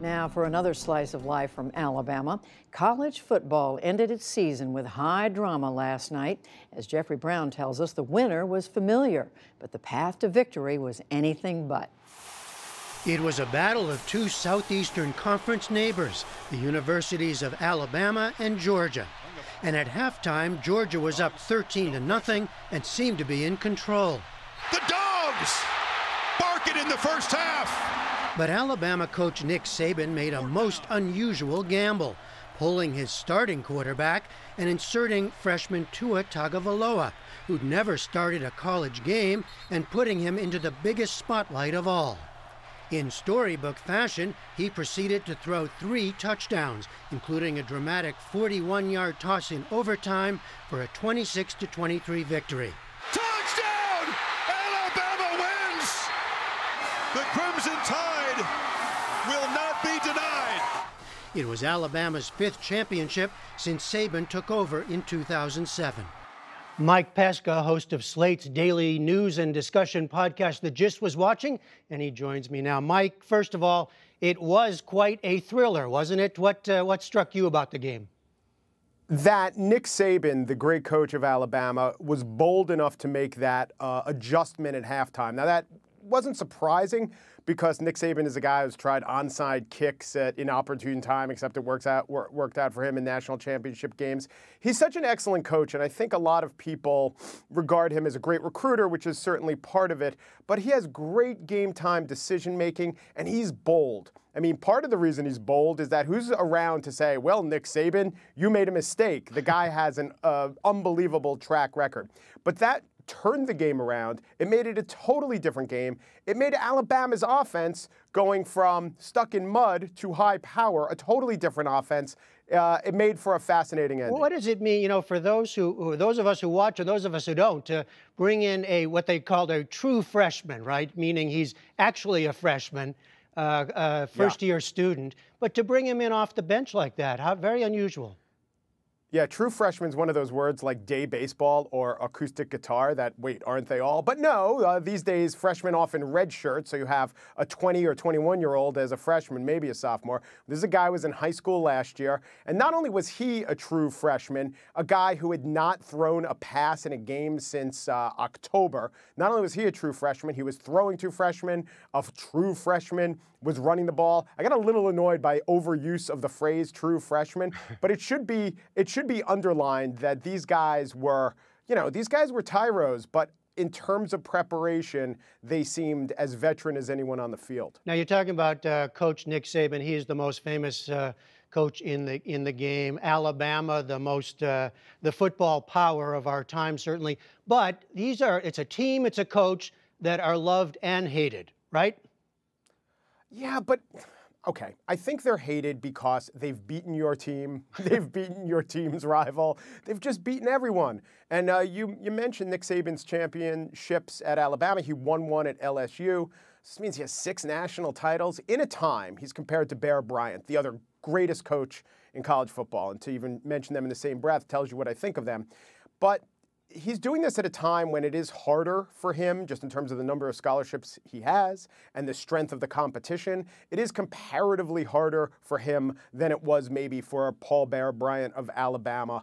Now for another slice of life from Alabama. College football ended its season with high drama last night. As Jeffrey Brown tells us, the winner was familiar, but the path to victory was anything but. It was a battle of two Southeastern Conference neighbors, the universities of Alabama and Georgia. And at halftime, Georgia was up 13-0 and seemed to be in control. The Dogs barking in the first half. But Alabama coach Nick Saban made a most unusual gamble, pulling his starting quarterback and inserting freshman Tua Tagovailoa, who'd never started a college game, and putting him into the biggest spotlight of all. In storybook fashion, he proceeded to throw 3 touchdowns, including a dramatic 41-yard toss in overtime for a 26-23 victory. Touchdown! Alabama wins! The Crimson Tide will not be denied. It was Alabama's 5th championship since Saban took over in 2007. Mike Pesca, host of Slate's daily news and discussion podcast, The Gist, was watching, and he joins me now. Mike, first of all, it was quite a thriller, wasn't it? What struck you about the game? That Nick Saban, the great coach of Alabama, was bold enough to make that adjustment at halftime. Now, that wasn't surprising because Nick Saban is a guy who's tried onside kicks at inopportune time, except it worked out for him in national championship games. He's such an excellent coach, and I think a lot of people regard him as a great recruiter, which is certainly part of it, but he has great game time decision-making, and he's bold. I mean, part of the reason he's bold is that who's around to say, well, Nick Saban, you made a mistake. The guy has an unbelievable track record. But that turned the game around. It made it a totally different game. It made Alabama's offense going from stuck in mud to high power, a totally different offense. It made for a fascinating ending. What does it mean, for those those of us who watch or those of us who don't, to bring in what they called a true freshman, right? Meaning he's actually a freshman, first-year student, but to bring him in off the bench like that, how very unusual. Yeah, true freshman is one of those words like day baseball or acoustic guitar that, wait, aren't they all? But no, these days freshmen often redshirt, so you have a 20 or 21-year-old as a freshman, maybe a sophomore. This is a guy who was in high school last year, and not only was he a true freshman, a guy who had not thrown a pass in a game since October. Not only was he a true freshman, he was throwing to freshmen. A true freshman was running the ball. I got a little annoyed by overuse of the phrase true freshman, but it should be underlined that these guys were tyros, but in terms of preparation, they seemed as veteran as anyone on the field. Now you're talking about Coach Nick Saban. He is the most famous coach in the game. Alabama, the football power of our time, certainly. But it's a team, it's a coach that are loved and hated, right? Yeah, but okay. I think they're hated because they've beaten your team. They've beaten your team's rival. They've just beaten everyone. And you mentioned Nick Saban's championships at Alabama. He won one at LSU. This means he has 6 national titles in a time. He's compared to Bear Bryant, the other greatest coach in college football. And to even mention them in the same breath tells you what I think of them. But he's doing this at a time when it is harder for him, just in terms of the number of scholarships he has and the strength of the competition. It is comparatively harder for him than it was maybe for Paul Bear Bryant of Alabama.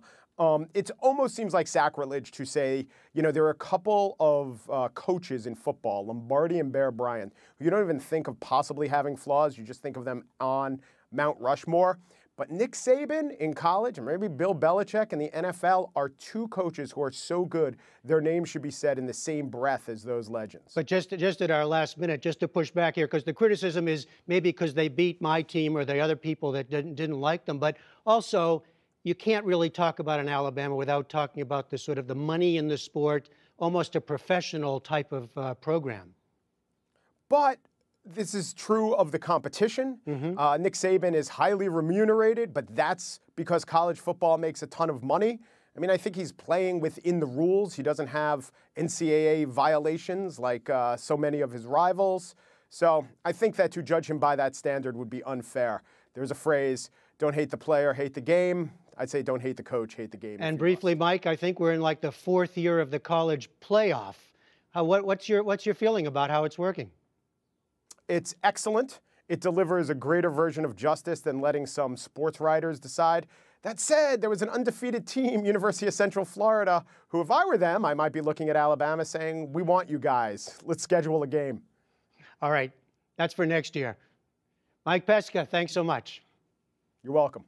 It almost seems like sacrilege to say, there are a couple of coaches in football, Lombardi and Bear Bryant, who you don't even think of possibly having flaws. You just think of them on Mount Rushmore. But Nick Saban in college, and maybe Bill Belichick in the NFL, are 2 coaches who are so good, their names should be said in the same breath as those legends. But just at our last minute, just to push back here, because the criticism is maybe because they beat my team or the other people that didn't like them. But also, you can't really talk about an Alabama without talking about the sort of the money in the sport, almost a professional type of program. But this is true of the competition. Mm-hmm. Nick Saban is highly remunerated, but that's because college football makes a ton of money. I mean, I think he's playing within the rules. He doesn't have NCAA violations like so many of his rivals. So I think that to judge him by that standard would be unfair. There's a phrase, don't hate the player, hate the game. I'd say don't hate the coach, hate the game. And briefly, Mike, I think we're in like the 4th year of the college playoff. What's your feeling about how it's working? It's excellent. it delivers a greater version of justice than letting some sports writers decide. That said, there was an undefeated team, University of Central Florida, who, if I were them, I might be looking at Alabama saying, we want you guys. Let's schedule a game. All right. That's for next year. Mike Pesca, thanks so much. You're welcome.